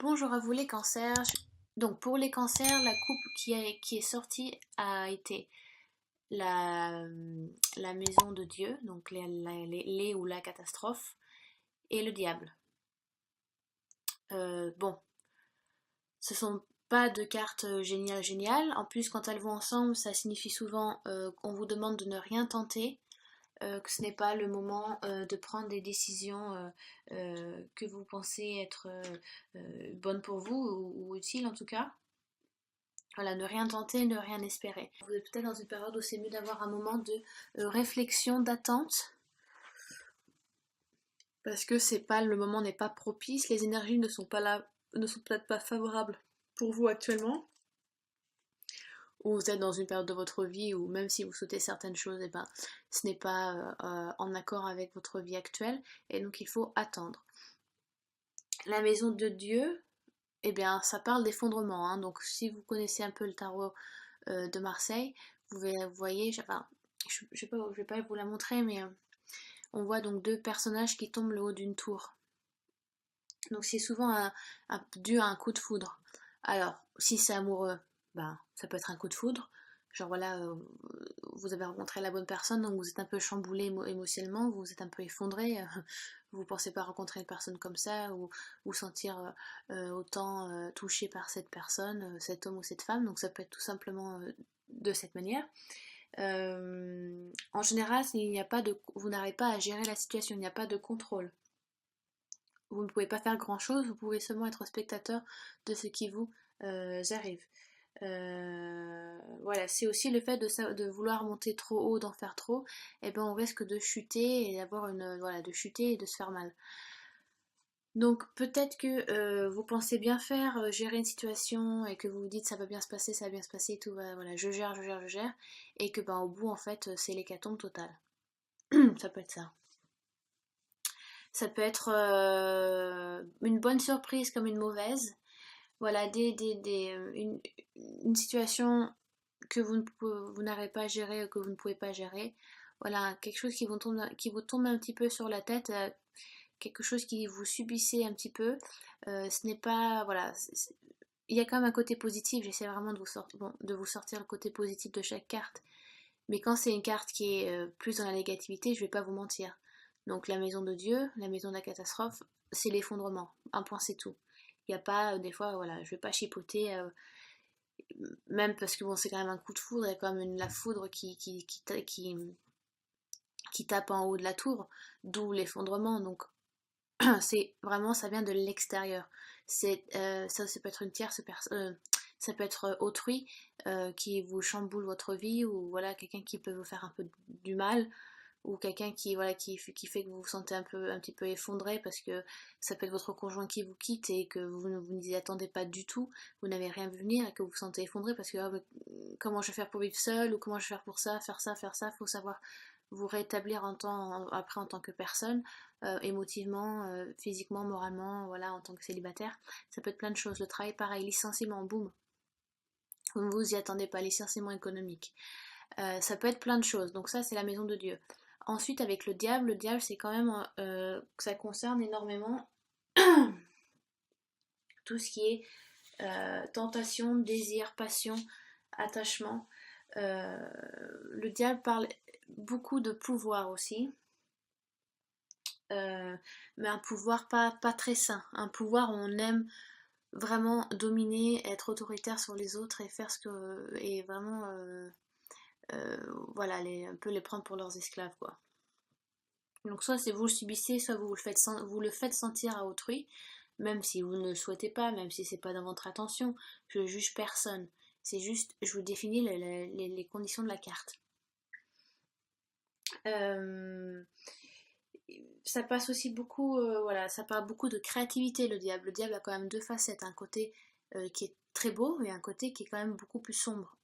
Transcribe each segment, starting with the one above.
Bonjour à vous les cancers. Donc pour les cancers, la coupe qui est sortie a été la maison de Dieu, donc les ou la catastrophe, et le diable. Bon, ce sont pas deux cartes géniales. En plus, quand elles vont ensemble, ça signifie souvent qu'on vous demande de ne rien tenter, que ce n'est pas le moment de prendre des décisions que vous pensez être bonnes pour vous ou utiles en tout cas. Voilà, ne rien tenter, ne rien espérer. Vous êtes peut-être dans une période où c'est mieux d'avoir un moment de réflexion, d'attente, parce que c'est pas le moment n'est pas propice, les énergies ne sont pas là, ne sont peut-être pas favorables pour vous actuellement, ou vous êtes dans une période de votre vie où même si vous souhaitez certaines choses, eh ben, ce n'est pas en accord avec votre vie actuelle, et donc il faut attendre. La maison de Dieu, eh bien, ça parle d'effondrement, hein. Donc si vous connaissez un peu le tarot de Marseille, vous voyez, enfin, je vais pas vous la montrer, mais on voit donc deux personnages qui tombent le haut d'une tour. Donc c'est souvent dû à un coup de foudre. Alors, si c'est amoureux, ben, ça peut être un coup de foudre. Genre voilà, vous avez rencontré la bonne personne, donc vous êtes un peu chamboulé émotionnellement, vous êtes un peu effondré, vous pensez pas rencontrer une personne comme ça, ou sentir autant touché par cette personne, cet homme ou cette femme, donc ça peut être tout simplement de cette manière. En général, vous n'arrivez pas à gérer la situation, il n'y a pas de contrôle. Vous ne pouvez pas faire grand-chose, vous pouvez seulement être spectateur de ce qui vous arrive. Voilà, c'est aussi le fait de vouloir monter trop haut, d'en faire trop, et ben on risque de chuter et de chuter et de se faire mal. Donc peut-être que vous pensez bien faire, gérer une situation et que vous vous dites ça va bien se passer, tout va, voilà, je gère, et que ben au bout en fait c'est l'hécatombe totale. Ça peut être ça. Ça peut être une bonne surprise comme une mauvaise. Voilà, une situation que vous n'arrivez pas à gérer, que vous ne pouvez pas gérer. Voilà, quelque chose qui vous tombe un petit peu sur la tête, quelque chose qui vous subissez un petit peu. Ce n'est pas, voilà, il y a quand même un côté positif. J'essaie vraiment de vous sortir le côté positif de chaque carte. Mais quand c'est une carte qui est plus dans la négativité, je vais pas vous mentir. Donc la maison de Dieu, la maison de la catastrophe, c'est l'effondrement. Un point, c'est tout. Il n'y a pas, des fois, voilà, je vais pas chipoter, même parce que bon, c'est quand même un coup de foudre, il y a quand même la foudre qui tape en haut de la tour, d'où l'effondrement. Donc c'est vraiment, ça vient de l'extérieur. Ça peut être une tierce personne, ça peut être autrui qui vous chamboule votre vie, ou voilà, quelqu'un qui peut vous faire un peu du mal, ou quelqu'un qui fait que vous vous sentez un petit peu effondré parce que ça peut être votre conjoint qui vous quitte et que vous n'y attendez pas du tout, vous n'avez rien vu venir et que vous vous sentez effondré parce que comment je vais faire pour vivre seul, ou comment je vais faire pour ça, faire ça, faut savoir vous rétablir après en tant que personne, émotivement, physiquement, moralement, voilà, en tant que célibataire. Ça peut être plein de choses. Le travail, pareil, licenciement, boum. Vous ne vous y attendez pas, licenciement économique. Ça peut être plein de choses. Donc ça, c'est la maison de Dieu. Ensuite, avec le diable, c'est quand même ça concerne énormément tout ce qui est tentation, désir, passion, attachement. Le diable parle beaucoup de pouvoir aussi. Mais un pouvoir pas très sain, un pouvoir où on aime vraiment dominer, être autoritaire sur les autres et faire ce que et vraiment voilà, un peu les prendre pour leurs esclaves quoi. Donc soit c'est vous le subissez, soit vous le faites sentir à autrui, même si vous ne le souhaitez pas, même si c'est pas dans votre attention. Je juge personne, c'est juste je vous définis les conditions de la carte. Euh, Ça passe aussi beaucoup, voilà, ça parle beaucoup de créativité, le diable. Le diable a quand même deux facettes, un côté qui est très beau et un côté qui est quand même beaucoup plus sombre.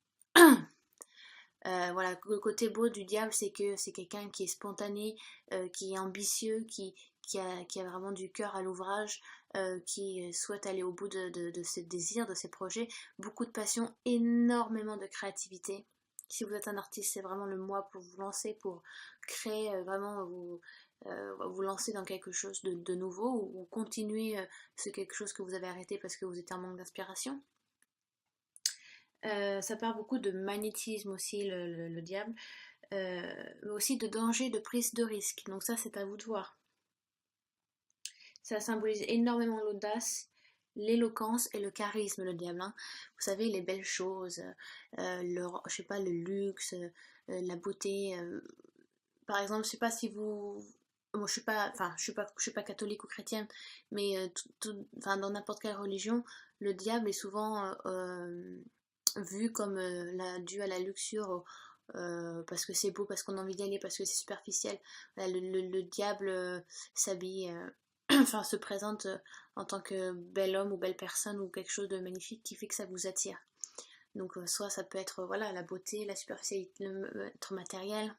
Voilà, le côté beau du diable, c'est que c'est quelqu'un qui est spontané, qui est ambitieux, qui a vraiment du cœur à l'ouvrage, qui souhaite aller au bout de ses désirs, de ses projets, beaucoup de passion, énormément de créativité. Si vous êtes un artiste, c'est vraiment le mois pour vous lancer, pour créer vraiment vous lancer dans quelque chose de nouveau ou continuer ce quelque chose que vous avez arrêté parce que vous étiez en manque d'inspiration. Ça parle beaucoup de magnétisme aussi, le diable, mais aussi de danger, de prise de risque. Donc ça, c'est à vous de voir. Ça symbolise énormément l'audace, l'éloquence et le charisme, le diable. Hein. Vous savez, les belles choses, je sais pas, le luxe, la beauté. Par exemple, je sais pas si vous... Moi, je suis pas catholique ou chrétienne, mais enfin, dans n'importe quelle religion, le diable est souvent vu comme dû à la luxure, parce que c'est beau, parce qu'on a envie d'y aller, parce que c'est superficiel. Voilà, le diable s'habille, enfin se présente en tant que bel homme ou belle personne ou quelque chose de magnifique qui fait que ça vous attire. Donc soit ça peut être voilà la beauté, la superficialité, être matériel.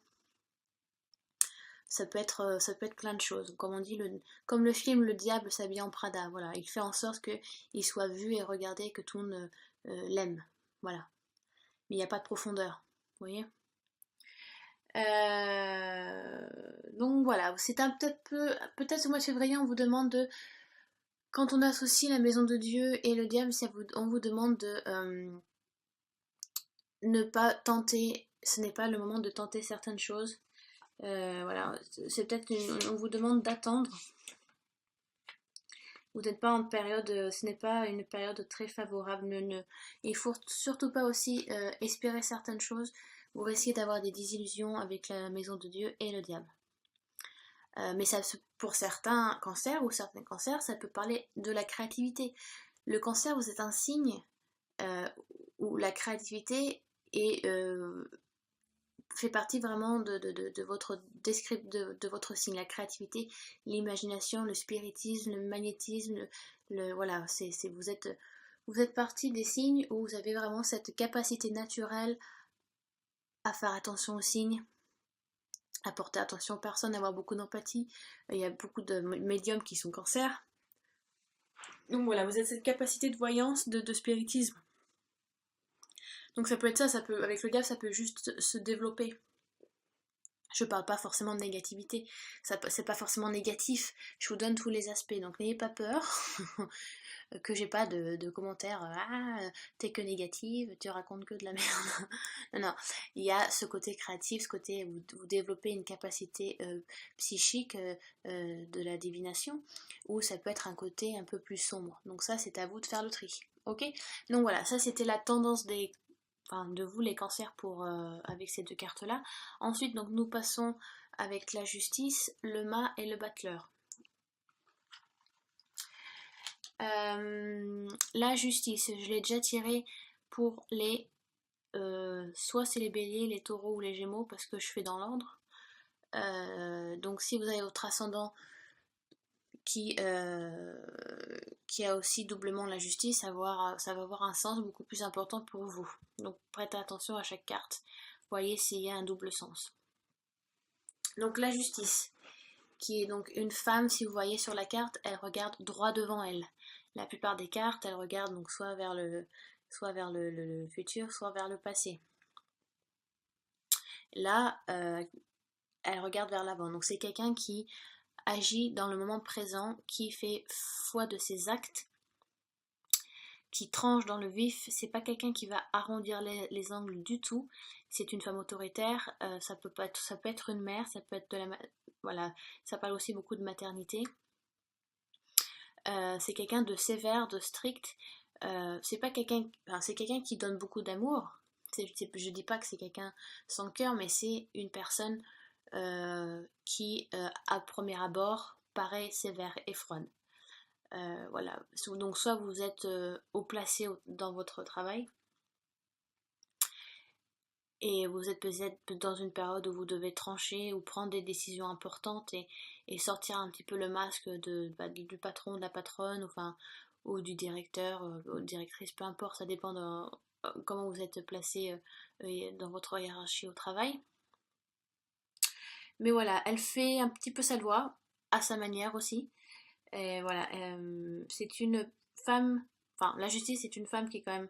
Ça peut être plein de choses. Comme on dit, comme le film Le Diable s'habille en Prada. Voilà, il fait en sorte qu'il soit vu et regardé, que tout le monde l'aime. Voilà. Mais il n'y a pas de profondeur. Vous voyez. Donc voilà, c'est un peut-être ce mois de février, on vous demande de, quand on associe la maison de Dieu et le diable, on vous demande de ne pas tenter, ce n'est pas le moment de tenter certaines choses. Voilà, c'est peut-être on vous demande d'attendre. Vous n'êtes pas en période, ce n'est pas une période très favorable. Il faut surtout pas aussi espérer certaines choses. Vous risquez d'avoir des désillusions avec la maison de Dieu et le diable. Mais ça, pour certains cancers ou certains cancers, ça peut parler de la créativité. Le cancer, vous êtes un signe où la créativité fait partie vraiment de votre signe. La créativité, l'imagination, le spiritisme, le magnétisme, voilà, vous êtes partie des signes où vous avez vraiment cette capacité naturelle à faire attention aux signes, à porter attention aux personnes, à avoir beaucoup d'empathie. Il y a beaucoup de médiums qui sont cancers. Donc voilà, vous avez cette capacité de voyance, de spiritisme. Donc ça peut être ça peut, avec le diable, ça peut juste se développer. Je parle pas forcément de négativité, c'est pas forcément négatif, je vous donne tous les aspects, donc n'ayez pas peur que j'ai pas de commentaires, ah, t'es que négative, tu racontes que de la merde. Non, il y a ce côté créatif, ce côté où vous développez une capacité psychique de la divination, ou ça peut être un côté un peu plus sombre, donc ça c'est à vous de faire le tri, ok? Donc voilà, ça c'était la tendance de vous les cancers avec ces deux cartes là. Ensuite donc nous passons avec la justice, le mât et le battleur. La justice, je l'ai déjà tiré pour les soit c'est les béliers, les taureaux ou les gémeaux parce que je fais dans l'ordre. Donc si vous avez votre ascendant qui a aussi doublement la justice, ça va avoir un sens beaucoup plus important pour vous. Donc prêtez attention à chaque carte. Voyez s'il y a un double sens. Donc la justice, qui est donc une femme, si vous voyez sur la carte, elle regarde droit devant elle. La plupart des cartes, elle regarde donc soit vers le futur, soit vers le passé. Là, elle regarde vers l'avant. Donc c'est quelqu'un qui agit dans le moment présent, qui fait foi de ses actes, qui tranche dans le vif. C'est pas quelqu'un qui va arrondir les angles du tout. C'est une femme autoritaire. Ça peut être une mère, ça peut être voilà, ça parle aussi beaucoup de maternité. C'est quelqu'un de sévère, de strict. C'est quelqu'un qui donne beaucoup d'amour. Je dis pas que c'est quelqu'un sans cœur, mais c'est une personne qui, à premier abord, paraît sévère et froide. Voilà. Donc soit vous êtes haut placé dans votre travail, et vous êtes peut-être dans une période où vous devez trancher ou prendre des décisions importantes et sortir un petit peu le masque du patron, de la patronne, ou du directeur, ou directrice, peu importe, ça dépend de comment vous êtes placé dans votre hiérarchie au travail. Mais voilà, elle fait un petit peu sa loi, à sa manière aussi. Et voilà, c'est une femme, la justice est une femme qui est quand même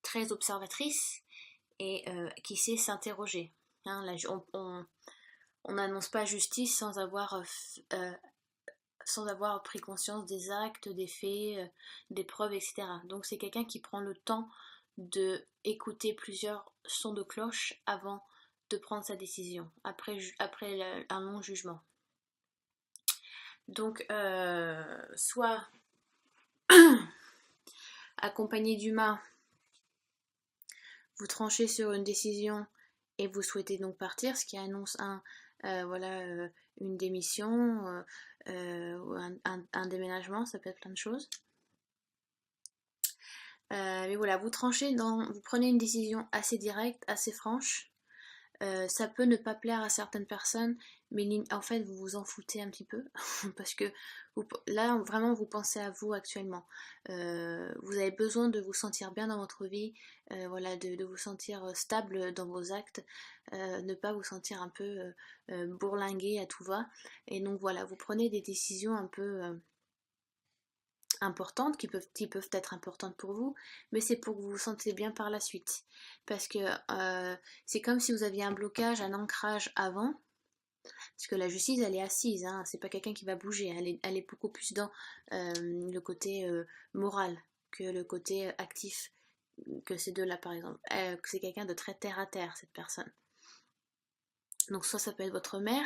très observatrice et qui sait s'interroger. Hein, on n'annonce pas justice sans avoir pris conscience des actes, des faits, des preuves, etc. Donc c'est quelqu'un qui prend le temps de écouter plusieurs sons de cloche avant de prendre sa décision, après un long jugement. Donc soit accompagné d'humains, vous tranchez sur une décision et vous souhaitez donc partir, ce qui annonce une démission, ou un déménagement, ça peut être plein de choses. Mais voilà, vous prenez une décision assez directe, assez franche. Ça peut ne pas plaire à certaines personnes, mais en fait vous vous en foutez un petit peu parce que là vraiment vous pensez à vous actuellement. Vous avez besoin de vous sentir bien dans votre vie, voilà, de vous sentir stable dans vos actes, ne pas vous sentir un peu bourlingué à tout va. Et donc voilà, vous prenez des décisions un peu importantes qui peuvent être importantes pour vous, mais c'est pour que vous vous sentez bien par la suite. Parce que c'est comme si vous aviez un blocage, un ancrage avant, parce que la justice elle est assise, hein, c'est pas quelqu'un qui va bouger, elle est beaucoup plus dans le côté moral que le côté actif, que ces deux-là par exemple. C'est quelqu'un de très terre à terre, cette personne. Donc soit ça peut être votre mère,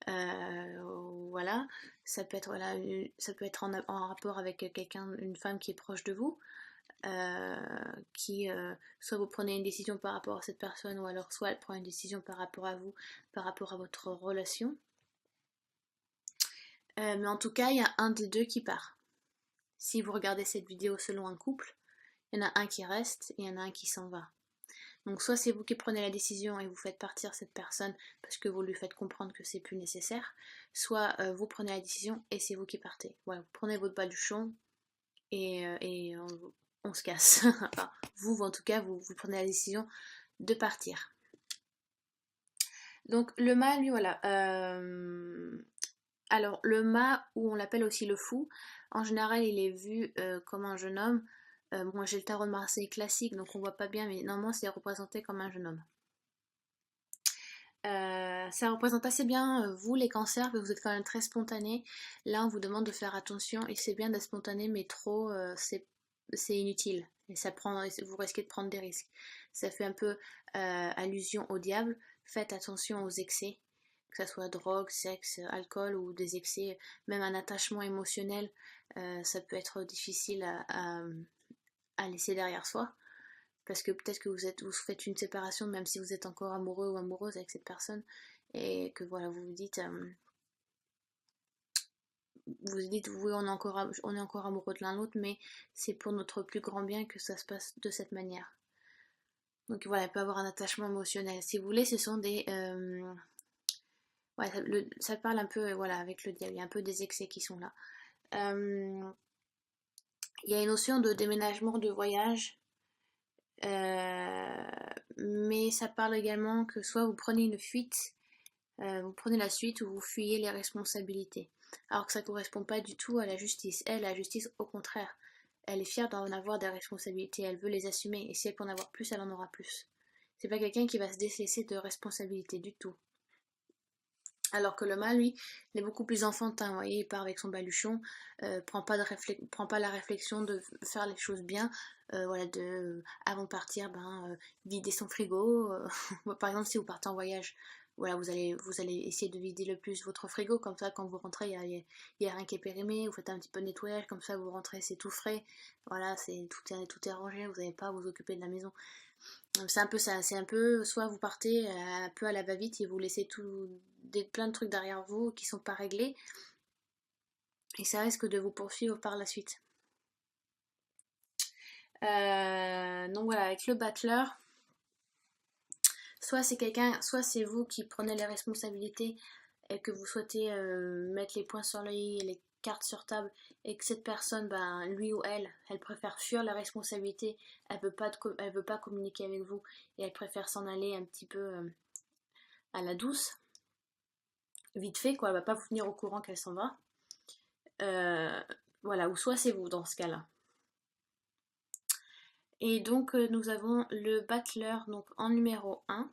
voilà, ça peut être, voilà, ça peut être en rapport avec quelqu'un, une femme qui est proche de vous, soit vous prenez une décision par rapport à cette personne, ou alors soit elle prend une décision par rapport à vous, par rapport à votre relation. Mais en tout cas, il y a un des deux qui part. Si vous regardez cette vidéo selon un couple, il y en a un qui reste et il y en a un qui s'en va. Donc soit c'est vous qui prenez la décision et vous faites partir cette personne parce que vous lui faites comprendre que c'est plus nécessaire, soit vous prenez la décision et c'est vous qui partez. Voilà, vous prenez votre baluchon et on se casse. Enfin, vous en tout cas, vous prenez la décision de partir. Donc le mât, lui, voilà. Alors le mât, ou on l'appelle aussi le fou, en général il est vu comme un jeune homme. Moi j'ai le tarot de Marseille classique, donc on voit pas bien, mais normalement c'est représenté comme un jeune homme. Ça représente assez bien vous les cancers, mais vous êtes quand même très spontané. Là on vous demande de faire attention, et c'est bien d'être spontané, mais trop c'est inutile. Et vous risquez de prendre des risques. Ça fait un peu allusion au diable. Faites attention aux excès, que ce soit drogue, sexe, alcool ou des excès, même un attachement émotionnel, ça peut être difficile à laisser derrière soi. Parce que peut-être que vous faites une séparation, même si vous êtes encore amoureux ou amoureuse avec cette personne, et que voilà, vous vous dites, oui, on est encore amoureux de l'un l'autre, mais c'est pour notre plus grand bien que ça se passe de cette manière. Donc voilà, il peut y avoir un attachement émotionnel. Si vous voulez, ce sont des... ouais, ça parle un peu, voilà, avec le diable, il y a un peu des excès qui sont là. Il y a une notion de déménagement, de voyage, mais ça parle également que soit vous prenez une fuite, vous prenez la suite, ou vous fuyez les responsabilités. Alors que ça ne correspond pas du tout à la justice. Elle, la justice, au contraire, elle est fière d'en avoir des responsabilités, elle veut les assumer, et si elle peut en avoir plus, elle en aura plus. C'est pas quelqu'un qui va se délaisser de responsabilités du tout. Alors que le mâle, lui, il est beaucoup plus enfantin, vous voyez, il part avec son baluchon, prend pas la réflexion de faire les choses bien, voilà, avant de partir, vider son frigo. Par exemple, si vous partez en voyage, voilà, vous allez essayer de vider le plus votre frigo, comme ça, quand vous rentrez, il y a rien qui est périmé, vous faites un petit peu de nettoyage, comme ça, vous rentrez, c'est tout frais, voilà, tout est rangé, vous n'avez pas à vous occuper de la maison. C'est un peu ça, c'est un peu, soit vous partez un peu à la va-vite et vous laissez plein de trucs derrière vous qui sont pas réglés, et ça risque de vous poursuivre par la suite. Donc voilà, avec le battleur, soit c'est vous qui prenez les responsabilités et que vous souhaitez mettre les points sur les i et les cartes sur table, et que cette personne, lui ou elle préfère fuir la responsabilité, elle veut pas communiquer avec vous, et elle préfère s'en aller un petit peu à la douce, vite fait, quoi, elle va pas vous tenir au courant qu'elle s'en va. Voilà, ou soit c'est vous dans ce cas-là. Et donc nous avons le battleur, donc en numéro 1.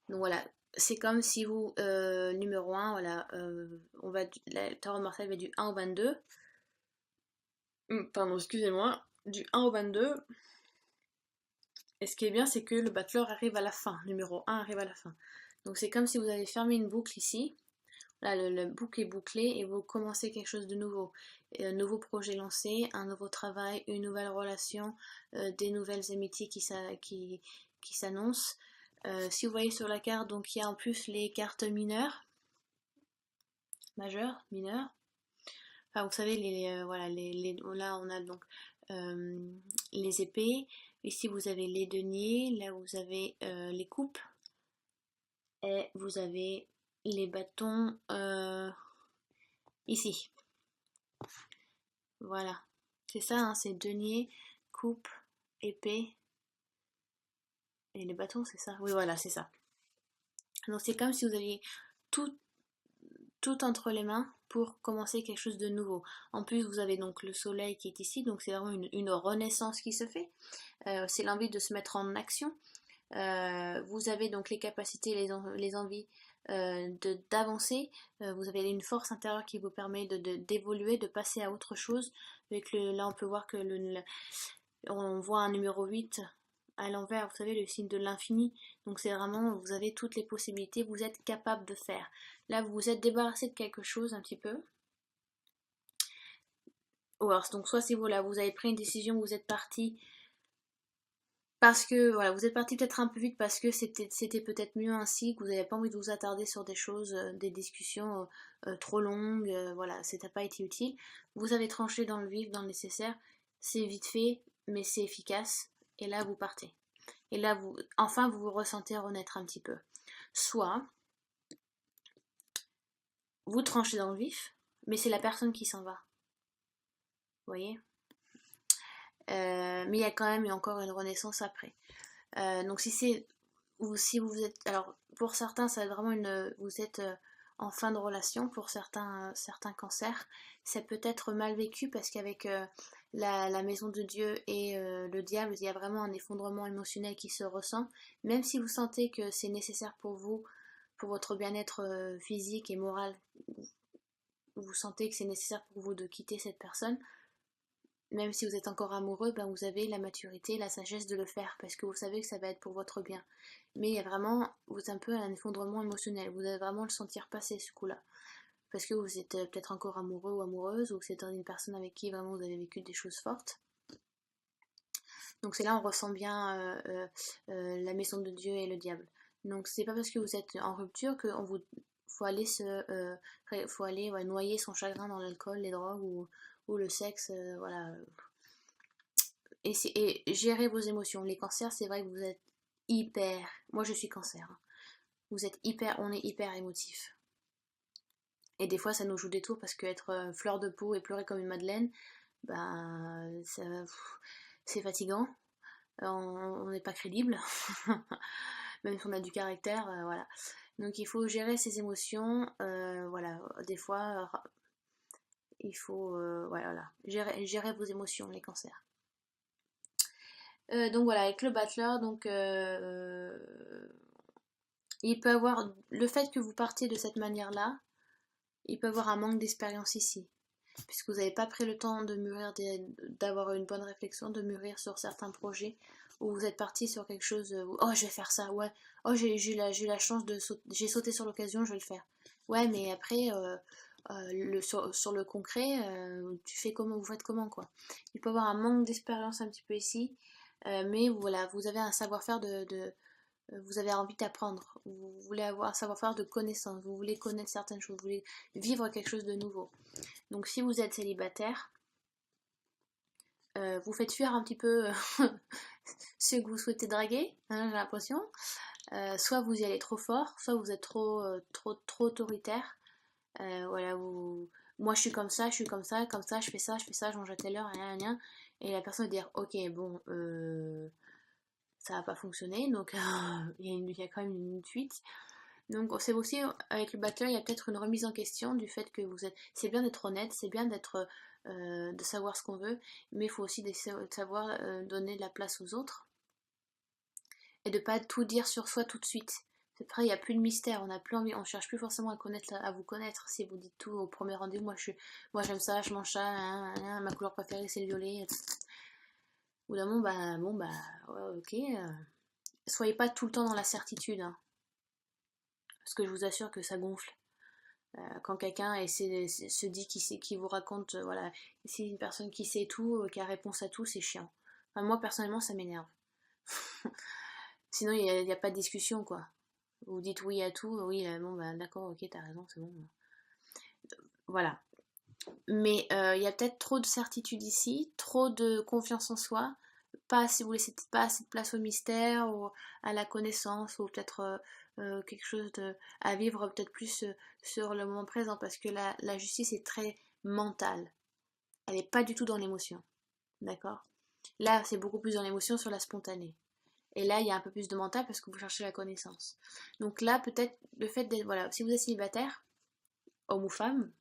Donc voilà, c'est comme si vous, numéro 1, voilà, la tarot Marseille va du 1 au 22. Pardon, excusez-moi, du 1 au 22. Et ce qui est bien, c'est que le battleur arrive à la fin, numéro 1 arrive à la fin. Donc c'est comme si vous avez fermé une boucle ici. Là, le boucle est bouclé et vous commencez quelque chose de nouveau. Un nouveau projet lancé, un nouveau travail, une nouvelle relation, des nouvelles amitiés qui s'annoncent. Si vous voyez sur la carte, donc il y a en plus les cartes mineures, majeures, mineures. Enfin, vous savez, voilà, là on a donc euh, les épées. Ici vous avez les deniers, là vous avez les coupes et vous avez les bâtons ici. Voilà, c'est ça, hein, c'est denier, coupe, épée et les bâtons, c'est ça. Oui, voilà, c'est ça. Donc c'est comme si vous aviez tout, tout entre les mains pour commencer quelque chose de nouveau. En plus, vous avez donc le soleil qui est ici, donc c'est vraiment une renaissance qui se fait. C'est l'envie de se mettre en action. Vous avez donc les capacités, les envies d'avancer. Vous avez une force intérieure qui vous permet d'évoluer, de passer à autre chose. Là, on peut voir que on voit un numéro 8 à l'envers, vous savez, le signe de l'infini. Donc c'est vraiment, vous avez toutes les possibilités, vous êtes capable de faire. Là, vous vous êtes débarrassé de quelque chose un petit peu. Ou alors, donc soit c'est voilà, vous avez pris une décision, vous êtes parti parce que voilà, vous êtes parti peut-être un peu vite parce que c'était peut-être mieux ainsi, que vous n'avez pas envie de vous attarder sur des choses, des discussions trop longues, voilà, c'était pas été utile. Vous avez tranché dans le vif, dans le nécessaire, c'est vite fait, mais c'est efficace, et là vous partez. Et là enfin vous vous ressentez renaître un petit peu. Soit vous tranchez dans le vif, mais c'est la personne qui s'en va. Vous voyez? Mais il y a quand même encore une renaissance après. Donc si c'est ou si vous êtes alors pour certains ça va être vraiment vous êtes en fin de relation pour certains cancers, ça peut être mal vécu parce qu'avec la maison de Dieu et le diable, il y a vraiment un effondrement émotionnel qui se ressent, même si vous sentez que c'est nécessaire pour vous, pour votre bien-être physique et moral, vous sentez que c'est nécessaire pour vous de quitter cette personne, même si vous êtes encore amoureux, ben vous avez la maturité, la sagesse de le faire, parce que vous savez que ça va être pour votre bien. Mais il y a vraiment, vous êtes un peu un effondrement émotionnel, vous allez vraiment le sentir passer ce coup-là. Parce que vous êtes peut-être encore amoureux ou amoureuse, ou que c'est une personne avec qui vraiment vous avez vécu des choses fortes. Donc c'est là on ressent bien la maison de Dieu et le diable. Donc c'est pas parce que vous êtes en rupture que faut aller noyer son chagrin dans l'alcool, les drogues ou le sexe, voilà. Et gérer vos émotions. Les cancers, c'est vrai que vous êtes hyper. Moi, je suis cancer, hein. Vous êtes hyper, on est hyper émotif. Et des fois, ça nous joue des tours parce qu'être fleur de peau et pleurer comme une madeleine, bah, c'est fatigant. On n'est pas crédible, même si on a du caractère, voilà. Donc il faut gérer ses émotions, voilà. Des fois, il faut, voilà, gérer vos émotions, les cancers. Donc voilà, avec le battleur, donc il peut avoir le fait que vous partiez de cette manière-là, il peut avoir un manque d'expérience ici, puisque vous n'avez pas pris le temps de mûrir, d'avoir une bonne réflexion, de mûrir sur certains projets, où vous êtes parti sur quelque chose, oh je vais faire ça, ouais, oh j'ai eu la chance de sauter, j'ai sauté sur l'occasion, je vais le faire. Ouais, mais après, sur le concret, tu fais comment, vous faites comment quoi. Il peut y avoir un manque d'expérience un petit peu ici, mais voilà, vous avez un savoir-faire vous avez envie d'apprendre, vous voulez avoir un savoir-faire de connaissance, vous voulez connaître certaines choses, vous voulez vivre quelque chose de nouveau. Donc si vous êtes célibataire, vous faites fuir un petit peu ceux que vous souhaitez draguer, hein, j'ai l'impression. Soit vous y allez trop fort, soit vous êtes trop autoritaire. Voilà, moi je suis comme ça, comme ça, je fais ça, je mange à telle heure, rien, rien. Et la personne va dire, ok, bon, ça va pas fonctionner, donc il y a quand même une fuite. Donc c'est aussi avec le batteur, il y a peut-être une remise en question du fait que vous êtes. C'est bien d'être honnête, c'est bien de savoir ce qu'on veut, mais il faut aussi de savoir donner de la place aux autres et de pas tout dire sur soi tout de suite. Après, il n'y a plus de mystère, on n'a plus envie, on cherche plus forcément à vous connaître. Si vous dites tout au premier rendez-vous, moi j'aime ça, je mange ça, hein, hein, hein, ma couleur préférée c'est le violet. Ou d'un moment, bah, ouais, ok. Soyez pas tout le temps dans la certitude, hein, parce que je vous assure que ça gonfle. Quand quelqu'un se dit qu'il vous raconte, voilà, c'est une personne qui sait tout, qui a réponse à tout, c'est chiant. Enfin, moi personnellement, ça m'énerve. Sinon, il n'y a pas de discussion, quoi. Vous dites oui à tout, oui, bon, bah, d'accord, ok, t'as raison, c'est bon. Voilà. Mais il y a peut-être trop de certitude ici, trop de confiance en soi, si vous laissez pas assez de place au mystère ou à la connaissance, ou peut-être quelque chose à vivre peut-être plus sur le moment présent, parce que la justice est très mentale. Elle n'est pas du tout dans l'émotion. D'accord? Là, c'est beaucoup plus dans l'émotion sur la spontanée. Et là, il y a un peu plus de mental parce que vous cherchez la connaissance. Donc là, peut-être le fait d'être, voilà, si vous êtes célibataire, homme ou femme,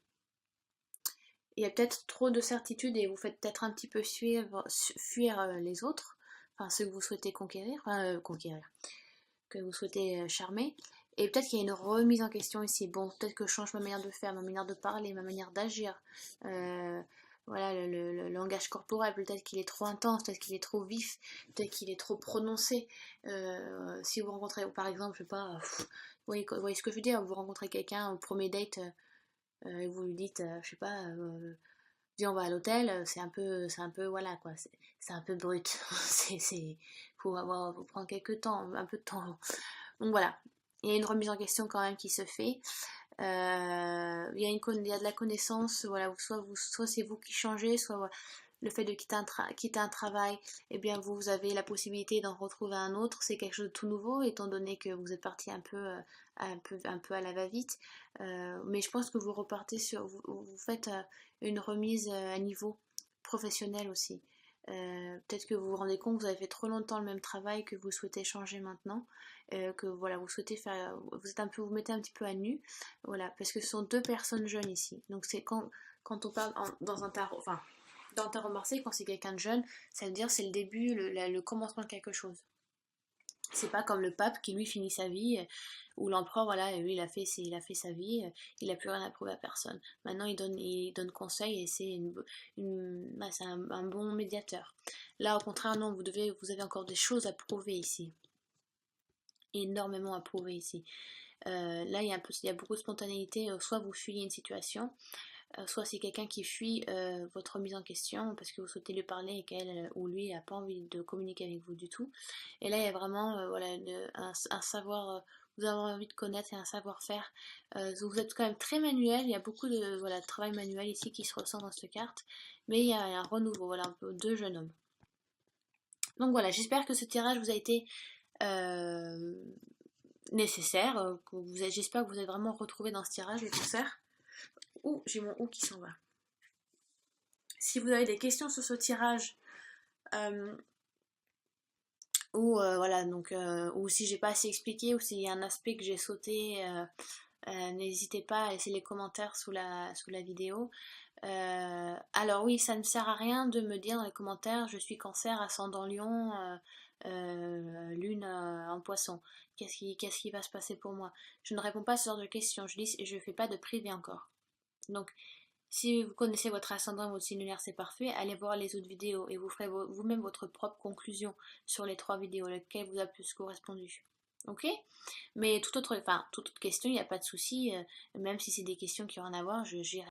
il y a peut-être trop de certitude et vous faites peut-être un petit peu fuir les autres, enfin ceux que vous souhaitez conquérir, que vous souhaitez charmer. Et peut-être qu'il y a une remise en question ici. Bon, peut-être que je change ma manière de faire, ma manière de parler, ma manière d'agir. Voilà, le langage corporel, peut-être qu'il est trop intense, peut-être qu'il est trop vif, peut-être qu'il est trop prononcé. Si vous rencontrez, par exemple, je sais pas, vous voyez ce que je veux dire, vous rencontrez quelqu'un au premier date, et vous lui dites, je sais pas, viens on va à l'hôtel, c'est un peu, voilà quoi, c'est un peu brut, faut prendre quelques temps, un peu de temps. Donc voilà, il y a une remise en question quand même qui se fait. Il y a de la connaissance, voilà, soit c'est vous qui changez, soit voilà, le fait de quitter un travail, eh bien vous avez la possibilité d'en retrouver un autre, c'est quelque chose de tout nouveau, étant donné que vous êtes parti un peu à la va-vite. Mais je pense que vous repartez vous faites une remise à niveau professionnel aussi. Peut-être que vous vous rendez compte que vous avez fait trop longtemps le même travail, que vous souhaitez changer maintenant, que voilà, vous souhaitez faire, vous mettez un petit peu à nu, voilà, parce que ce sont deux personnes jeunes ici. Donc c'est quand on parle dans un tarot, enfin, dans le tarot marseillais, quand c'est quelqu'un de jeune, ça veut dire c'est le début, le commencement de quelque chose. C'est pas comme le pape qui lui finit sa vie, ou l'empereur, voilà, lui il a fait sa vie, il a plus rien à prouver à personne. Maintenant il donne conseil et c'est un bon médiateur. Là au contraire, non, vous avez encore des choses à prouver ici. Énormément à prouver ici. Là il y a beaucoup de spontanéité, soit vous fuyez une situation, soit c'est quelqu'un qui fuit votre remise en question parce que vous souhaitez lui parler et qu'elle ou lui n'a pas envie de communiquer avec vous du tout. Et là, il y a vraiment voilà, un savoir, vous avez envie de connaître et un savoir-faire. Vous êtes quand même très manuel, il y a beaucoup de voilà, de travail manuel ici qui se ressent dans cette carte, mais il y a un renouveau, voilà, un peu deux jeunes hommes. Donc voilà, j'espère que ce tirage vous a été euh, nécessaire, j'espère que vous avez vraiment retrouvé dans ce tirage les concerts. Ouh, j'ai mon ou qui s'en va. Si vous avez des questions sur ce tirage, euh, voilà, donc, ou si j'ai pas assez expliqué, ou s'il y a un aspect que j'ai sauté, n'hésitez pas à laisser les commentaires sous la vidéo. Alors oui, ça ne sert à rien de me dire dans les commentaires, je suis cancer, ascendant lion, lune en poisson. Qu'est-ce qui va se passer pour moi? Je ne réponds pas à ce genre de questions, je fais pas de privé encore. Donc, si vous connaissez votre ascendant et votre signe lunaire, c'est parfait. Allez voir les autres vidéos et vous ferez vous-même votre propre conclusion sur les 3 vidéos, lequel vous a plus correspondu. Ok? Mais toute autre question, il n'y a pas de souci. Même si c'est des questions qui ont rien à voir, j'irai